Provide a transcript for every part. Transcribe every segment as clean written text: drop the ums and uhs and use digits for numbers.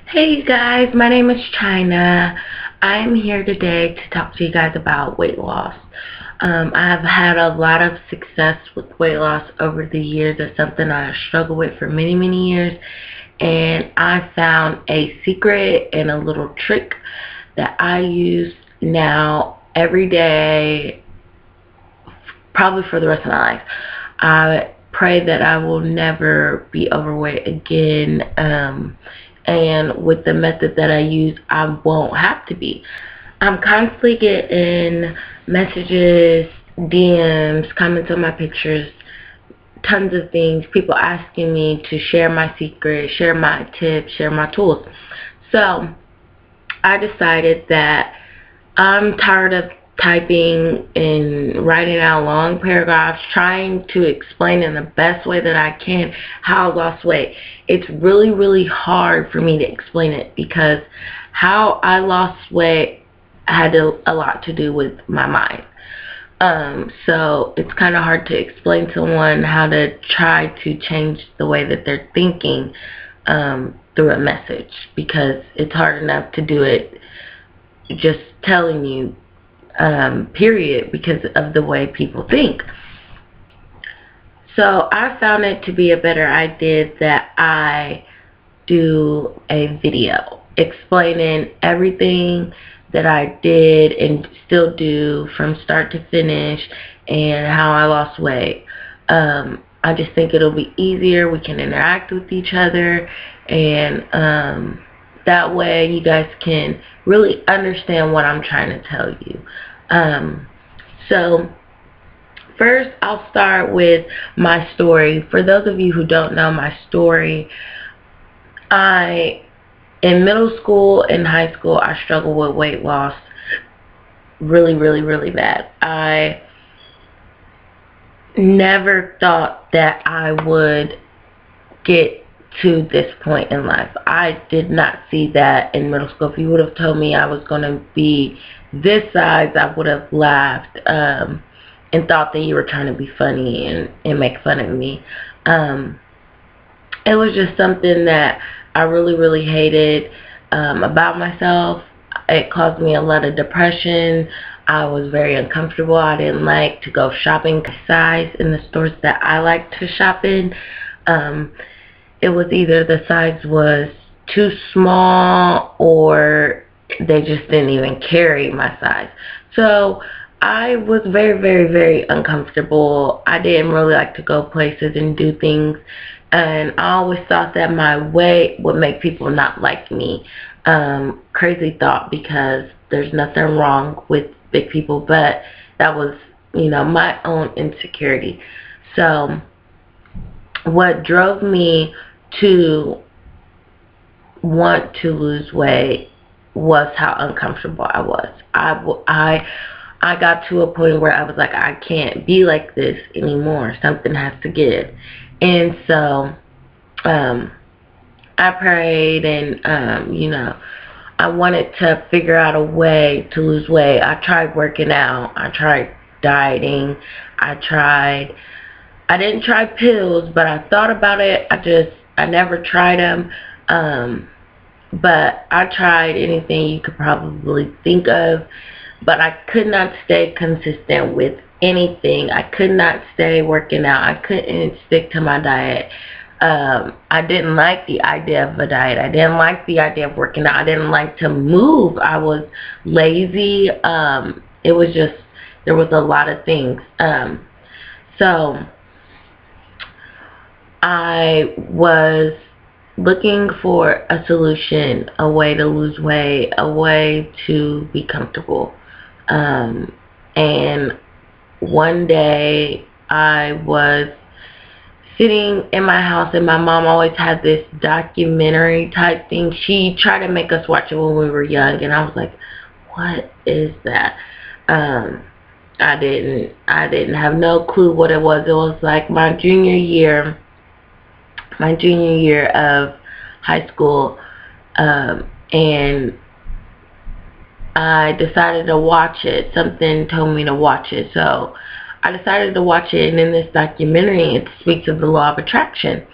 Hey you guys, my name is China. I'm here today to talk to you guys about weight loss. I've had a lot of success with weight loss over the years. It's something I struggled with for many years, and I found a secret and a little trick that I use now every day, probably for the rest of my life. I pray that I will never be overweight again, and with the method that I use, I won't have to be. I'm constantly getting messages, DMs, comments on my pictures, tons of things, people asking me to share my secret, share my tips, share my tools. So I decided that I'm tired of typing and writing out long paragraphs trying to explain in the best way that I can how I lost weight. It's really hard for me to explain it because how I lost weight had a lot to do with my mind. So it's kind of hard to explain to someone how to try to change the way that they're thinking through a message, because it's hard enough to do it just telling you, period, because of the way people think. So I found it to be a better idea that I do a video explaining everything that I did and still do from start to finish and how I lost weight. I just think it'll be easier. We can interact with each other, and that way you guys can really understand what I'm trying to tell you. So first I'll start with my story. For those of you who don't know my story, in middle school and high school, I struggled with weight loss really bad. I never thought that I would get to this point in life. I did not see that in middle school. If you would have told me I was going to be this size, I would have laughed and thought that you were trying to be funny and make fun of me. It was just something that I really hated about myself. It caused me a lot of depression. I was very uncomfortable. I didn't like to go shopping size in the stores that I like to shop in. It was either the size was too small or they just didn't even carry my size. So I was very uncomfortable. I didn't really like to go places and do things, and I always thought that my weight would make people not like me. Crazy thought, because there's nothing wrong with big people, but that was, my own insecurity. So what drove me to want to lose weight was how uncomfortable I was. I got to a point where I was like, I can't be like this anymore. Something has to give. And so I prayed, and I wanted to figure out a way to lose weight. I tried working out. I tried dieting. I didn't try pills, but I thought about it. I never tried them. But I tried anything you could probably think of, but I could not stay consistent with anything. I could not stay working out. I couldn't stick to my diet. I didn't like the idea of a diet. I didn't like the idea of working out. I didn't like to move. I was lazy. It was just, there was a lot of things. So I was looking for a solution, a way to lose weight, a way to be comfortable. And one day I was sitting in my house, and my mom always had this documentary type thing. She tried to make us watch it when we were young, and I was like, what is that? I didn't have no clue what it was. It was like my junior year of high school, and I decided to watch it. Something told me to watch it, so I decided to watch it. And in this documentary, it speaks of the law of attraction.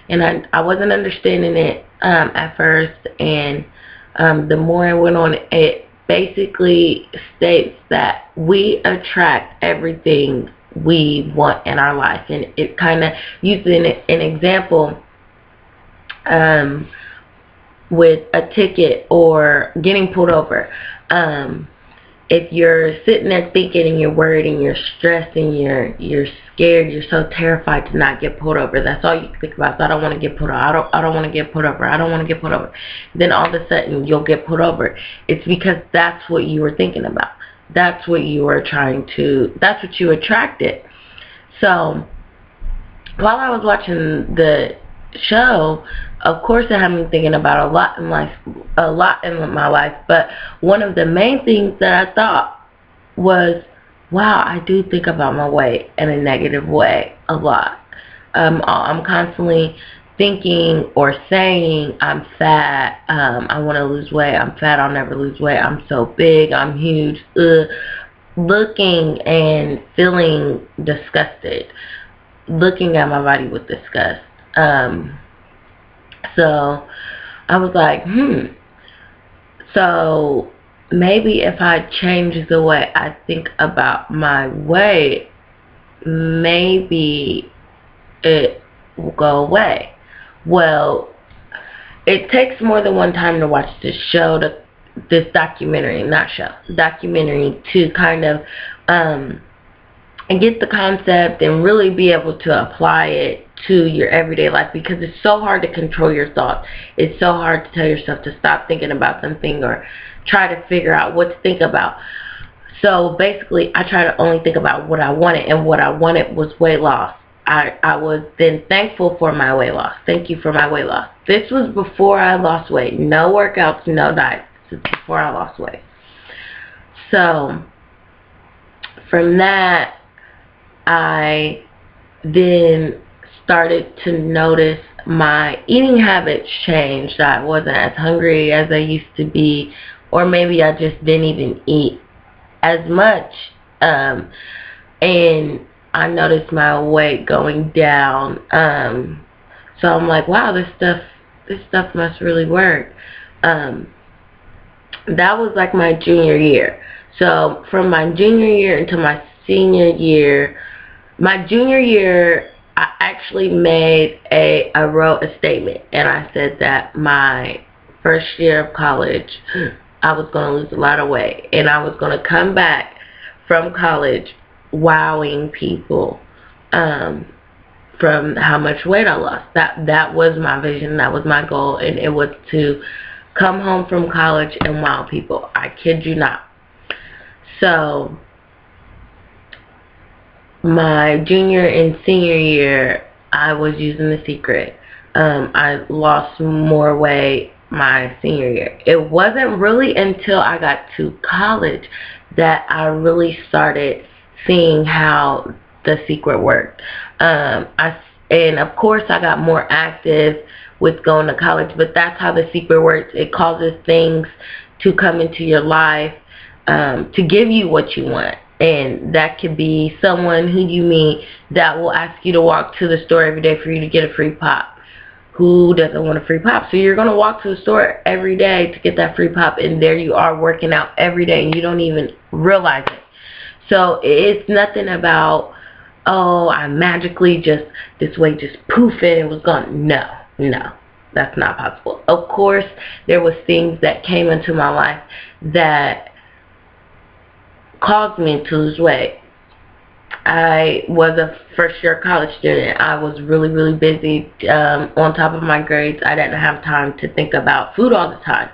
And I wasn't understanding it at first, and the more I went on, it basically states that we attract everything we want in our life. And it kind of using an example with a ticket or getting pulled over. If you're sitting there thinking and you're worried and you're stressed and you're scared, you're so terrified to not get pulled over. That's all you can think about. So I don't want to get pulled over. I don't want to get pulled over. I don't want to get pulled over. Then all of a sudden you'll get pulled over. It's because that's what you were thinking about. That's what you were that's what you attracted. So while I was watching the show, of course it had me thinking about a lot in my life, but one of the main things that I thought was, wow, I do think about my weight in a negative way a lot. I'm constantly thinking or saying I'm fat, I want to lose weight, I'm fat, I'll never lose weight, I'm so big, I'm huge, looking and feeling disgusted, looking at my body with disgust. So I was like, so maybe if I change the way I think about my weight, maybe it will go away. Well, it takes more than one time to watch this show, this documentary, documentary, to kind of and get the concept and really be able to apply it to your everyday life, because it's so hard to control your thoughts. It's so hard to tell yourself to stop thinking about something or try to figure out what to think about. So basically I try to only think about what I wanted, and what I wanted was weight loss. I was then thankful for my weight loss. Thank you for my weight loss. This was before I lost weight. No workouts, no diet. This is before I lost weight. So from that, I then started to notice my eating habits changed. I wasn't as hungry as I used to be, or maybe I just didn't even eat as much. And I noticed my weight going down. So I'm like, wow, this stuff must really work. That was like my junior year. So from my junior year into my senior year, my junior year, I actually I wrote a statement, and I said that my first year of college, I was going to lose a lot of weight, and I was going to come back from college wowing people from how much weight I lost. That was my vision, that was my goal, and it was to come home from college and wow people. I kid you not. So my junior and senior year, I was using the secret. I lost more weight my senior year. It wasn't really until I got to college that I really started seeing how the secret worked. And of course I got more active with going to college, but that's how the secret works. It causes things to come into your life to give you what you want. And that could be someone who you meet that will ask you to walk to the store every day for you to get a free pop. Who doesn't want a free pop? So you're going to walk to the store every day to get that free pop, and there you are working out every day and you don't even realize it. So it's nothing about, oh, I magically just, this weight just poof and it was gone. No, that's not possible. Of course, there was things that came into my life that caused me to lose weight. I was a first-year college student. I was really, really busy on top of my grades. I didn't have time to think about food all the time.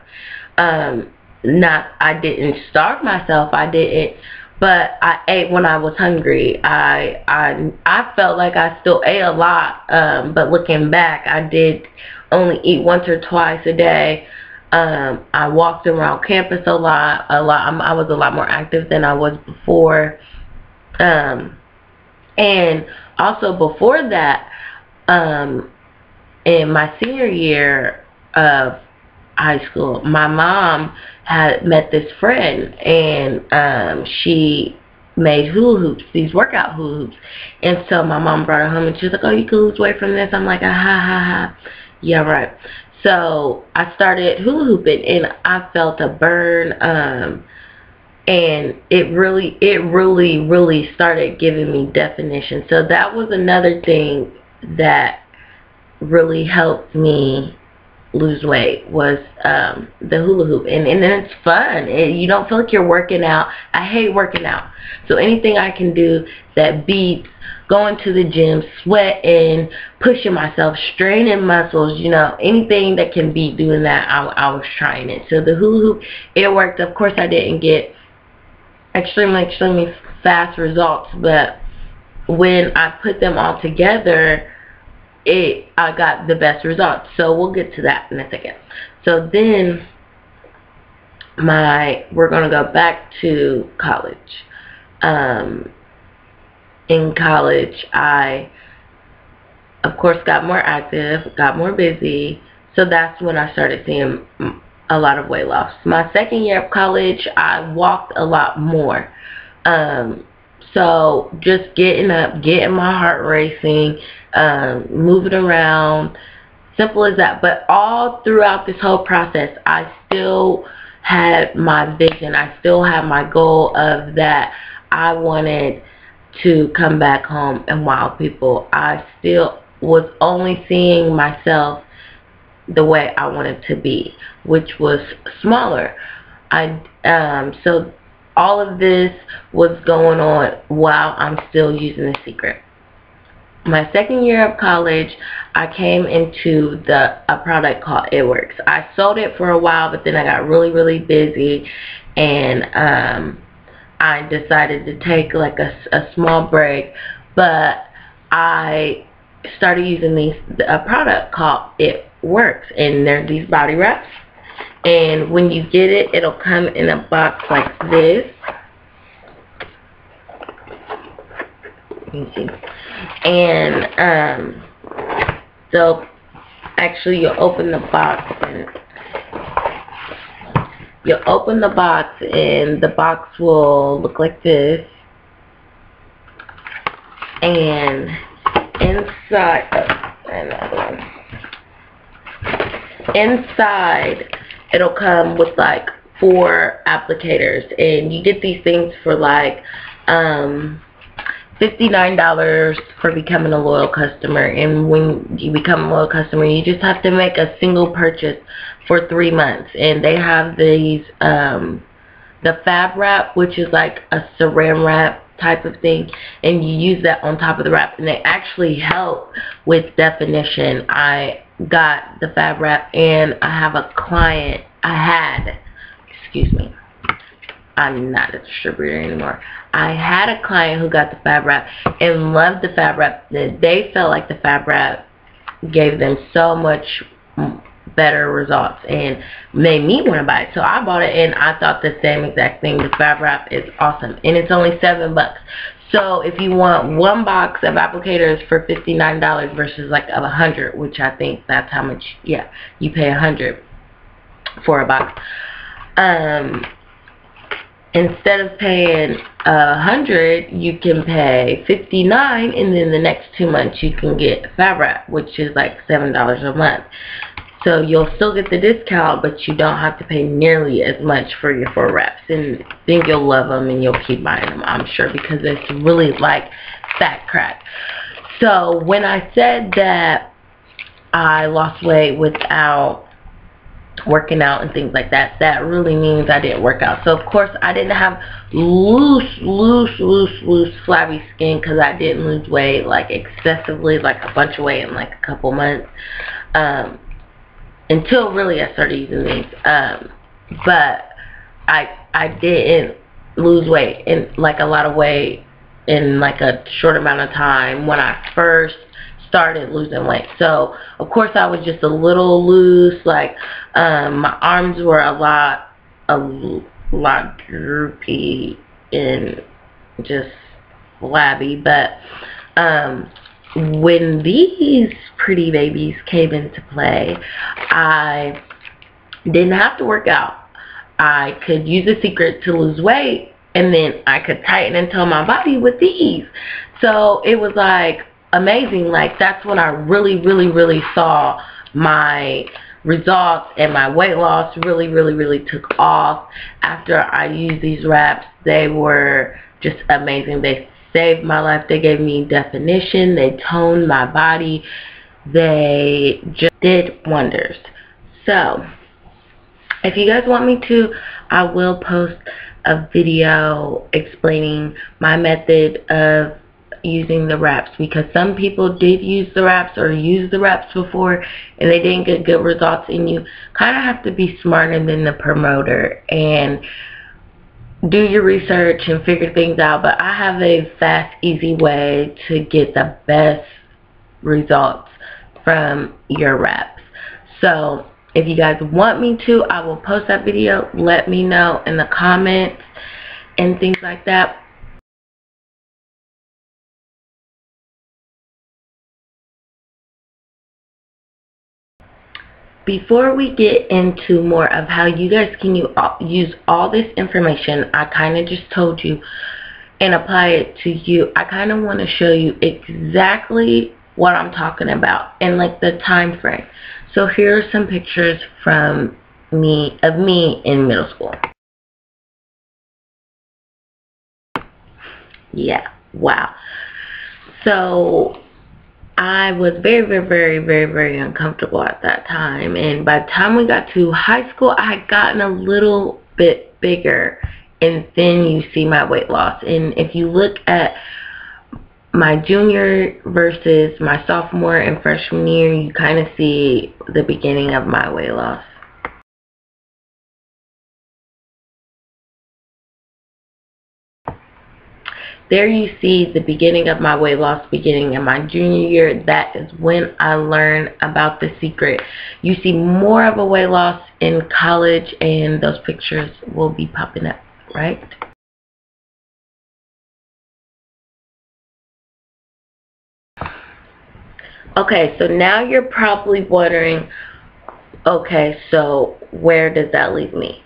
I didn't starve myself. I didn't, but I ate when I was hungry. I felt like I still ate a lot, but looking back, I did only eat once or twice a day. I walked around campus a lot. I was a lot more active than I was before. And also before that, in my senior year of high school, my mom had met this friend, and she made hula hoops, these workout hula hoops. And so my mom brought it home and she was like, oh, you can lose weight from this. I'm like, ah, ha, ha, ha. Yeah, right. So I started hula hooping and I felt a burn. And it really started giving me definition. So that was another thing that really helped me lose weight, was the hula hoop. And then it's fun. You don't feel like you're working out. I hate working out. So anything I can do that beats going to the gym, sweating, pushing myself, straining muscles, you know, anything that can beat doing that, I was trying it. So the hula hoop, it worked. Of course, I didn't get extremely fast results, but when I put them all together, I got the best results. So we'll get to that in a second. So then we're gonna go back to college. In college, I of course got more active, got more busy, so that's when I started seeing a lot of weight loss. My second year of college, I walked a lot more. So just getting up, getting my heart racing, moving around, simple as that. But all throughout this whole process, I still had my vision. I still had my goal of that I wanted to come back home and wow people. I still was only seeing myself the way I wanted to be, which was smaller. So all of this was going on while I'm still using The Secret. My second year of college, I came into a product called It Works. I sold it for a while, but then I got really busy, and I decided to take like a small break. But I started using a product called It Works, and they're these body wraps. And when you get it, it'll come in a box like this. You can see. And so actually you'll open the box, and the box will look like this. And inside it'll come with like 4 applicators, and you get these things for like $59 for becoming a loyal customer. And when you become a loyal customer, you just have to make a single purchase for 3 months. And they have these the Fab Wrap, which is like a saran wrap type of thing, and you use that on top of the wrap, and they actually help with definition. I got the Fab Wrap, and I have a client, I'm not a distributor anymore. I had a client who got the Fab Wrap and loved the Fab Wrap. They felt like the Fab Wrap gave them so much better results and made me want to buy it. So I bought it, and I thought the same exact thing. The Fab Wrap is awesome, and it's only $7. So if you want 1 box of applicators for $59 versus like of $100, which I think that's how much, yeah, you pay $100 for a box. Instead of paying $100, you can pay $59, and then the next 2 months you can get Fab Wrap, which is like $7 a month. So you'll still get the discount, but you don't have to pay nearly as much for your 4 wraps. And then you'll love them, and you'll keep buying them, I'm sure, because it's really like fat crack. So when I said that I lost weight without working out and things like that, that really means I didn't work out. So of course I didn't have loose flabby skin, because I didn't lose weight like excessively, like a bunch of weight in like a couple months, until really I started using these. But I didn't lose weight, in like a lot of weight in like a short amount of time when I first started losing weight. So of course I was just a little loose, like my arms were a lot droopy and just flabby. But when these pretty babies came into play, I didn't have to work out. I could use The Secret to lose weight, and then I could tighten and tone my body with these. So it was like amazing. Like that's when I really saw my results, and my weight loss really took off after I used these wraps. They were just amazing. They saved my life. They gave me definition. They toned my body. They just did wonders. So if you guys want me to, I will post a video explaining my method of using the wraps, because some people did use the wraps or use the wraps before and they didn't get good results, and you kind of have to be smarter than the promoter and do your research and figure things out. But I have a fast, easy way to get the best results from your wraps. So if you guys want me to, I will post that video. Let me know in the comments and things like that. Before we get into more of how you guys can use all this information I kind of just told you and apply it to you, I kind of want to show you exactly what I'm talking about and like the time frame. So here are some pictures from me in middle school. Yeah, wow. So I was very uncomfortable at that time, and by the time we got to high school, I had gotten a little bit bigger, and then you see my weight loss. And if you look at my junior versus my sophomore and freshman year, you kind of see the beginning of my weight loss. There you see the beginning of my weight loss, beginning in my junior year. That is when I learned about the secret. You see more of a weight loss in college, and those pictures will be popping up, right? Okay, so now you're probably wondering, okay, so where does that leave me?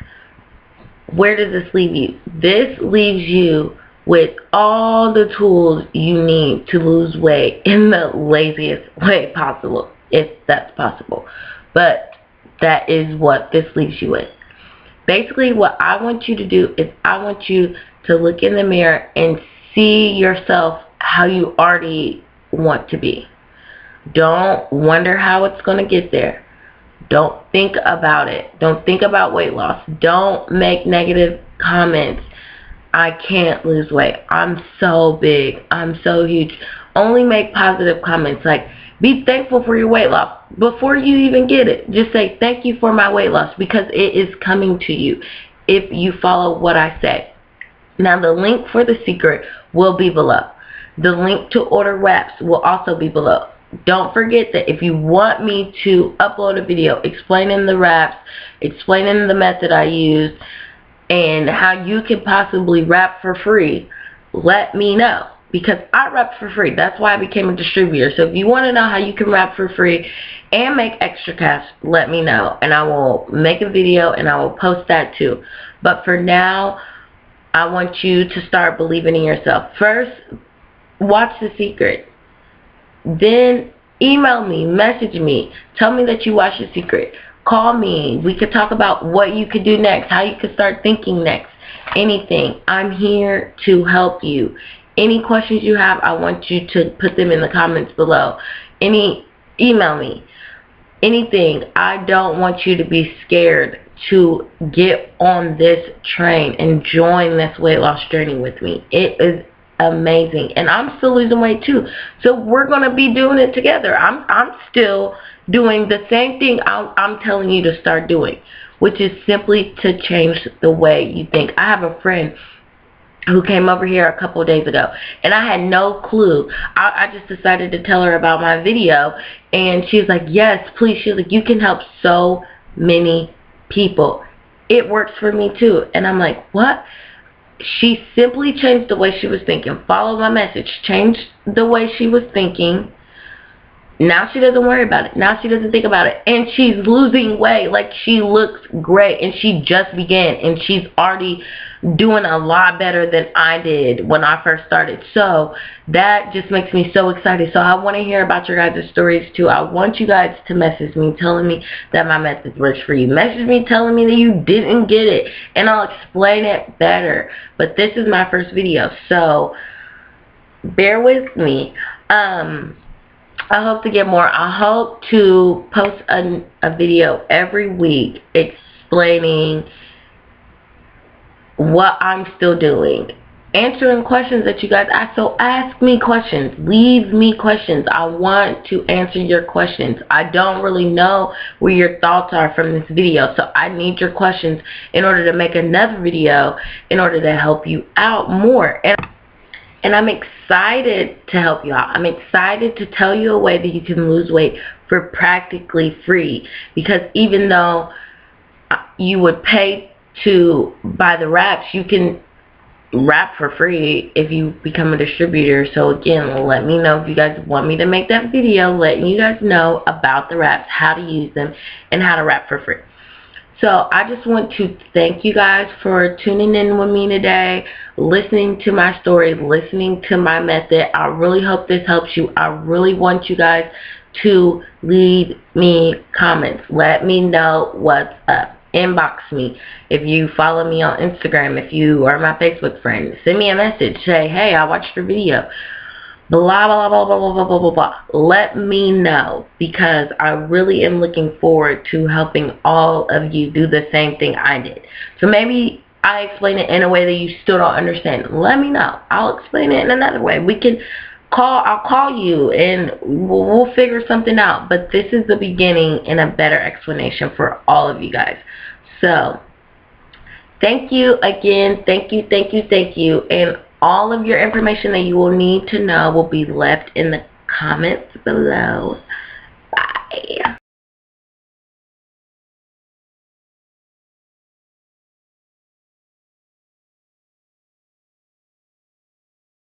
Where does this leave you? This leaves you with all the tools you need to lose weight in the laziest way possible, if that's possible. But that is what this leaves you with. Basically, what I want you to do is I want you to look in the mirror and see yourself how you already want to be. Don't wonder how it's going to get there. Don't think about it. Don't think about weight loss. Don't make negative comments. I can't lose weight. I'm so big. I'm so huge. Only make positive comments, like be thankful for your weight loss before you even get it. Just say thank you for my weight loss, because it is coming to you if you follow what I say. Now the link for the secret will be below. The link to order wraps will also be below. Don't forget that if you want me to upload a video explaining the wraps, explaining the method I use, and how you can possibly wrap for free, let me know, because I wrap for free. That's why I became a distributor. So if you want to know how you can wrap for free and make extra cash, let me know, and I will make a video and I will post that too. But for now, I want you to start believing in yourself. First, watch The Secret. Then email me, message me, tell me that you watched The Secret. Call me. We could talk about what you could do next, how you could start thinking next, anything. I'm here to help you. Any questions you have, I want you to put them in the comments below. Email me. Anything. I don't want you to be scared to get on this train and join this weight loss journey with me. It is amazing, and I'm still losing weight too, so we're gonna be doing it together. I'm still doing the same thing I'm telling you to start doing, which is simply to change the way you think. I have a friend who came over here a couple of days ago, and I had no clue. I just decided to tell her about my video, and she was like, yes, please. She was like, you can help so many people. It works for me too. And I'm like, what? She simply changed the way she was thinking. Follow my message. Changed the way she was thinking. Now she doesn't worry about it. Now she doesn't think about it. And she's losing weight. Like, she looks great. And she just began. And she's already doing a lot better than I did when I first started. So that just makes me so excited. So I want to hear about your guys' stories too. I want you guys to message me telling me that my method works for you. Message me telling me that you didn't get it, and I'll explain it better. But this is my first video, so bear with me. I hope to get more. I hope to post a video every week explaining what I'm still doing, answering questions that you guys ask. So ask me questions, leave me questions. I want to answer your questions. I don't really know where your thoughts are from this video, so I need your questions in order to make another video in order to help you out more. And I'm excited to help you out. I'm excited to tell you a way that you can lose weight for practically free. Because even though you would pay to buy the wraps, you can wrap for free if you become a distributor. So again, let me know if you guys want me to make that video letting you guys know about the wraps, how to use them, and how to wrap for free. So I just want to thank you guys for tuning in with me today, listening to my story, listening to my method. I really hope this helps you. I really want you guys to leave me comments. Let me know what's up. Inbox me. If you follow me on Instagram, if you are my Facebook friend, send me a message. Say, hey, I watched your video. Blah, blah, blah, blah, blah, blah, blah, blah. Let me know, because I really am looking forward to helping all of you do the same thing I did. So maybe I explain it in a way that you still don't understand. Let me know. I'll explain it in another way. I'll call you and we'll figure something out. But this is the beginning and a better explanation for all of you guys. So thank you again. Thank you, thank you, thank you. And all of your information that you will need to know will be left in the comments below. Bye.